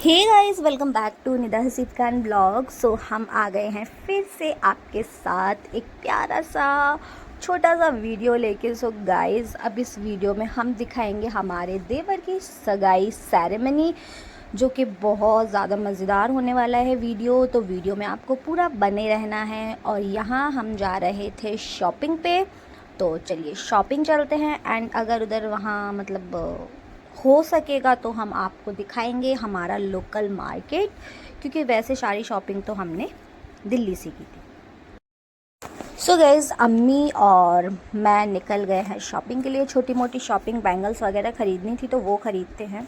Hey guys, welcome back to Nida Haseeb Khan blog. So हम आ गए हैं फिर से आपके साथ एक प्यारा सा छोटा सा वीडियो लेके। सो गाइस, अब इस वीडियो में हम दिखाएंगे हमारे देवर की सगाई सेरेमनी, जो कि बहुत ज़्यादा मज़ेदार होने वाला है वीडियो। तो वीडियो में आपको पूरा बने रहना है। और यहाँ हम जा रहे थे शॉपिंग पे, तो चलिए शॉपिंग चलते हैं। एंड अगर उधर वहाँ मतलब हो सकेगा तो हम आपको दिखाएंगे हमारा लोकल मार्केट, क्योंकि वैसे सारी शॉपिंग तो हमने दिल्ली से की थी। सो गाइज़, अम्मी और मैं निकल गए हैं शॉपिंग के लिए। छोटी मोटी शॉपिंग, बैंगल्स वगैरह ख़रीदनी थी तो वो ख़रीदते हैं।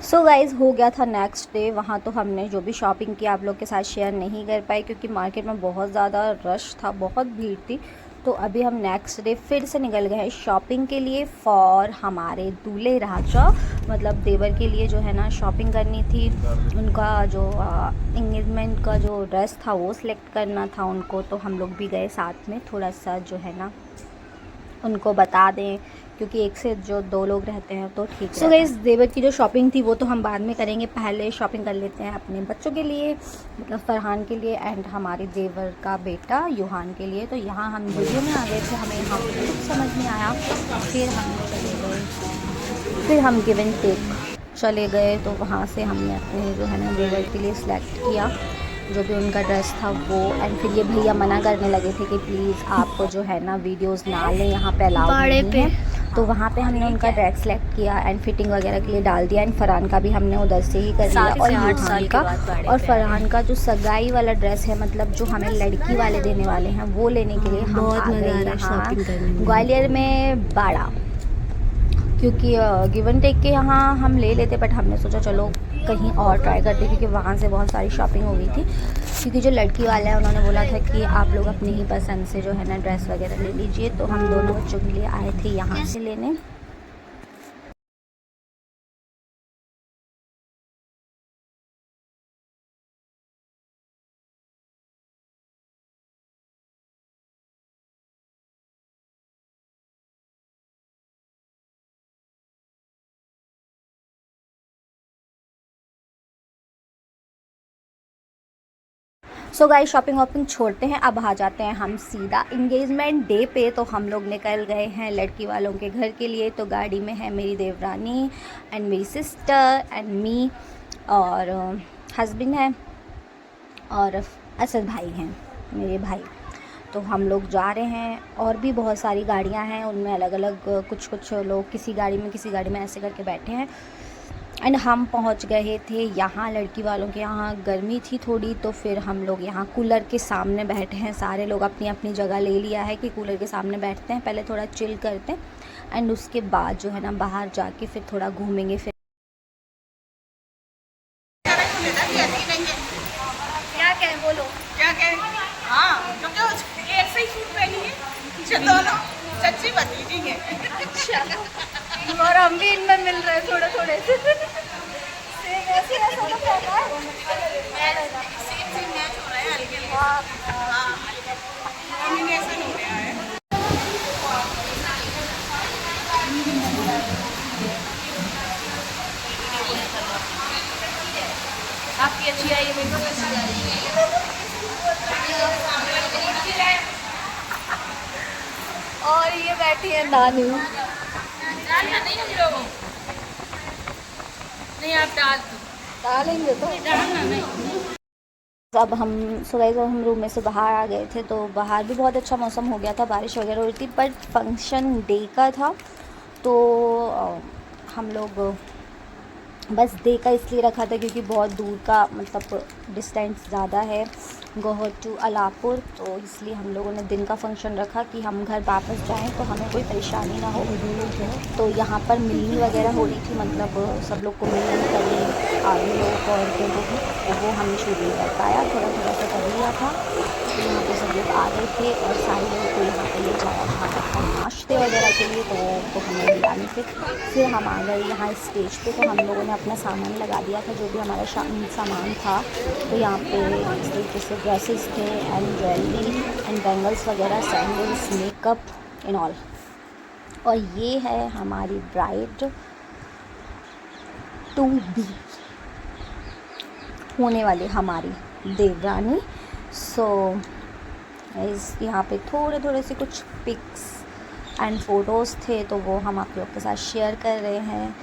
सो गाइज़, हो गया था नेक्स्ट डे। वहाँ तो हमने जो भी शॉपिंग की आप लोग के साथ शेयर नहीं कर पाई, क्योंकि मार्केट में बहुत ज़्यादा रश था, बहुत भीड़ थी। तो अभी हम नेक्स्ट डे फिर से निकल गए हैं शॉपिंग के लिए फॉर हमारे दूल्हे राजा, मतलब देवर के लिए जो है ना शॉपिंग करनी थी। उनका जो इंगेजमेंट का जो ड्रेस था वो सिलेक्ट करना था उनको। तो हम लोग भी गए साथ में, थोड़ा सा जो है ना उनको बता दें, क्योंकि एक से जो दो लोग रहते हैं तो ठीक है। सो गाइस, देवर की जो शॉपिंग थी वो तो हम बाद में करेंगे, पहले शॉपिंग कर लेते हैं अपने बच्चों के लिए, मतलब फरहान के लिए एंड हमारे देवर का बेटा युहान के लिए। तो यहाँ हम वीडियो में आ गए थे, हमें यहाँ पर कुछ समझ नहीं आया। फिर हम चले गए, फिर हम गिव एंड टेक चले गए। तो वहाँ से हमने अपने जो है ना देवर के लिए सिलेक्ट किया जो भी उनका ड्रेस था वो। एंड फिर ये भैया मना करने लगे थे कि प्लीज़ आपको जो है ना वीडियोस ना लें, यहाँ पे अलाउड नहीं है। तो वहाँ पे हमने उनका ड्रेस सेलेक्ट किया एंड फिटिंग वगैरह के लिए डाल दिया। एंड फरहान का भी हमने उधर से ही कर लिया। और युहान का और फरहान का जो सगाई वाला ड्रेस है, मतलब जो हमें लड़की वाले देने वाले हैं, वो लेने के लिए हम आ गए यहाँ ग्वालियर में बाड़ा, क्योंकि गिव एंड टेक के यहाँ हम ले लेते, बट हमने सोचा चलो कहीं और ट्राई करते, क्योंकि वहाँ से बहुत सारी शॉपिंग हो गई थी। क्योंकि जो लड़की वाला है उन्होंने बोला था कि आप लोग अपनी ही पसंद से जो है ना ड्रेस वगैरह ले लीजिए। तो हम दोनों बच्चों के लिए आए थे यहाँ से लेने। सो गाइस, शॉपिंग वॉपिंग छोड़ते हैं, अब आ जाते हैं हम सीधा इंगेजमेंट डे पे। तो हम लोग निकल गए हैं लड़की वालों के घर के लिए। तो गाड़ी में है मेरी देवरानी एंड मेरी सिस्टर एंड मी, और हस्बैंड है और असद भाई हैं मेरे भाई। तो हम लोग जा रहे हैं, और भी बहुत सारी गाड़ियां हैं, उनमें अलग अलग कुछ कुछ लोग किसी गाड़ी में ऐसे करके बैठे हैं। एंड हम पहुंच गए थे यहाँ लड़की वालों के यहाँ। गर्मी थी थोड़ी, तो फिर हम लोग यहाँ कूलर के सामने बैठे हैं। सारे लोग अपनी अपनी जगह ले लिया है कि कूलर के सामने बैठते हैं, पहले थोड़ा चिल करते हैं एंड उसके बाद जो है ना बाहर जाके फिर थोड़ा घूमेंगे। फिर क्या कहें, बोलो क्या कहें? हाँ, क्योंकि एक से ही सूट पहनी है, दोनों सच्ची भतीजी हैं। और हम भी इनमें मिल रहे हैं थोड़े थोड़े से। ऐसे ऐसा तो कहना है, सेम मैच हो रहा है, हल्के हल्के। हाँ, कॉम्बिनेशन हो रहा है। आपकी अच्छी आई है, मेरी को अच्छी आई है। और ये बैठी है नानू। डालना नहीं हम लोगों, नहीं आप डालेंगे तो डालना नहीं। अब हम सुबह जब हम रूम में से बाहर आ गए थे, तो बाहर भी बहुत अच्छा मौसम हो गया था, बारिश वगैरह हो रही थी, बट फंक्शन डे का था। तो हम लोग बस डे का इसलिए रखा था क्योंकि बहुत दूर का मतलब डिस्टेंस ज़्यादा है गोहर टू अलापुर, तो इसलिए हम लोगों ने दिन का फंक्शन रखा कि हम घर वापस जाएं तो हमें कोई परेशानी ना हो। तो यहाँ पर मिलनी वगैरह हो रही थी, मतलब सब लोग को मिलनी करें, आदमी लोगों को, औरतों को भी, तो वो हमने शूट नहीं कर पाया, थोड़ा थोड़ा सा कर लिया था। तो यहाँ पे सब लोग आ गए थे और सारे लोगों को यहाँ पे ले जाया था नाश्ते वगैरह के लिए, तो हमें बुलाने थे। फिर हम आ गए यहाँ स्टेज पे, तो हम लोगों ने अपना सामान लगा दिया था, जो भी हमारा सामान था। तो यहाँ पे इस तरीके से ड्रेसेस थे एंड ज्वेलरी एंड बैंगल्स वगैरह, सैंडल्स, मेकअप एंड ऑल। और ये है हमारी ब्राइड टू बी। होने वाली हमारी देवरानी। सो इस यहाँ पे थोड़े थोड़े से कुछ पिक्स एंड फ़ोटोज़ थे तो वो हम आप लोग के साथ शेयर कर रहे हैं।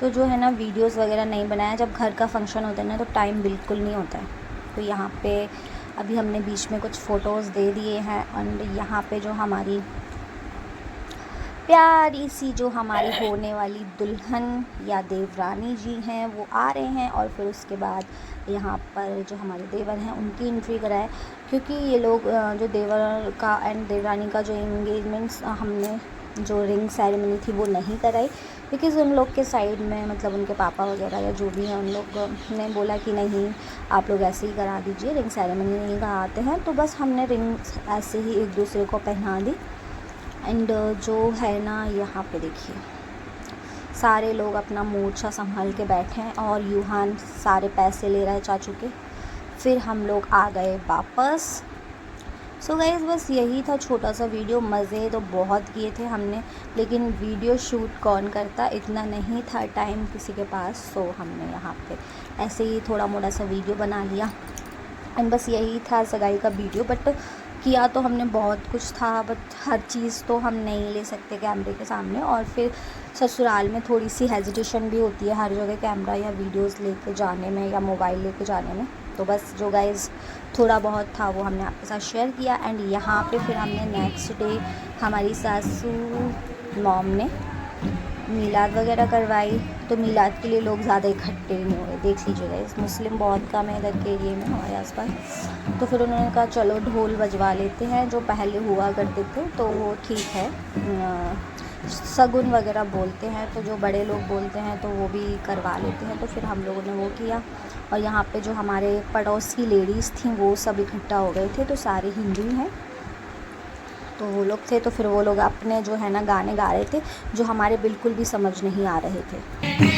तो जो है ना वीडियोस वगैरह नहीं बनाया, जब घर का फंक्शन होता है ना तो टाइम बिल्कुल नहीं होता है। तो यहाँ पे अभी हमने बीच में कुछ फ़ोटोज़ दे दिए हैं एंड यहाँ पे जो हमारी प्यारी सी जो हमारी होने वाली दुल्हन या देवरानी जी हैं वो आ रहे हैं। और फिर उसके बाद यहाँ पर जो हमारे देवर हैं उनकी एंट्री कराए, क्योंकि ये लोग जो देवर का एंड देवरानी का जो इंगेजमेंट्स हमने जो रिंग सेरेमनी थी वो नहीं कराई, बिकॉज़ उन लोग के साइड में मतलब उनके पापा वगैरह या जो भी हैं उन लोग ने बोला कि नहीं आप लोग ऐसे ही करा दीजिए, रिंग सेरेमनी नहीं कराते हैं। तो बस हमने रिंग ऐसे ही एक दूसरे को पहना दी। एंड जो है ना यहाँ पे देखिए सारे लोग अपना मोर्चा संभाल के बैठे हैं और यूहान सारे पैसे ले रहा है चाचू के। फिर हम लोग आ गए वापस। सो गाइस बस यही था छोटा सा वीडियो। मज़े तो बहुत किए थे हमने, लेकिन वीडियो शूट कौन करता, इतना नहीं था टाइम किसी के पास। सो हमने यहाँ पे ऐसे ही थोड़ा मोड़ा सा वीडियो बना लिया एंड बस यही था सगाई का वीडियो। बट किया तो हमने बहुत कुछ था, बट हर चीज़ तो हम नहीं ले सकते कैमरे के सामने। और फिर ससुराल में थोड़ी सी हेजिटेशन भी होती है हर जगह कैमरा या वीडियोस लेके जाने में या मोबाइल लेके जाने में। तो बस जो गाइज़ थोड़ा बहुत था वो हमने आपके साथ शेयर किया। एंड यहाँ पे फिर हमने नेक्स्ट डे हमारी सासू मॉम ने मीलाद वगैरह करवाई। तो मीलाद के लिए लोग ज़्यादा इकट्ठे नहीं हुए, देख लीजिएगा इस मुस्लिम बहुत कम है इधर के एरिए में हमारे आसपास। तो फिर उन्होंने कहा चलो ढोल बजवा लेते हैं, जो पहले हुआ करते थे तो वो ठीक है, सगुन वगैरह बोलते हैं तो जो बड़े लोग बोलते हैं तो वो भी करवा लेते हैं। तो फिर हम लोगों ने वो किया। और यहाँ पे जो हमारे पड़ोस की लेडीज़ थी वो सब इकट्ठा हो गए थे, तो सारे हिंदू हैं तो वो लोग थे। तो फिर वो लोग अपने जो है ना गाने गा रहे थे जो हमारे बिल्कुल भी समझ नहीं आ रहे थे।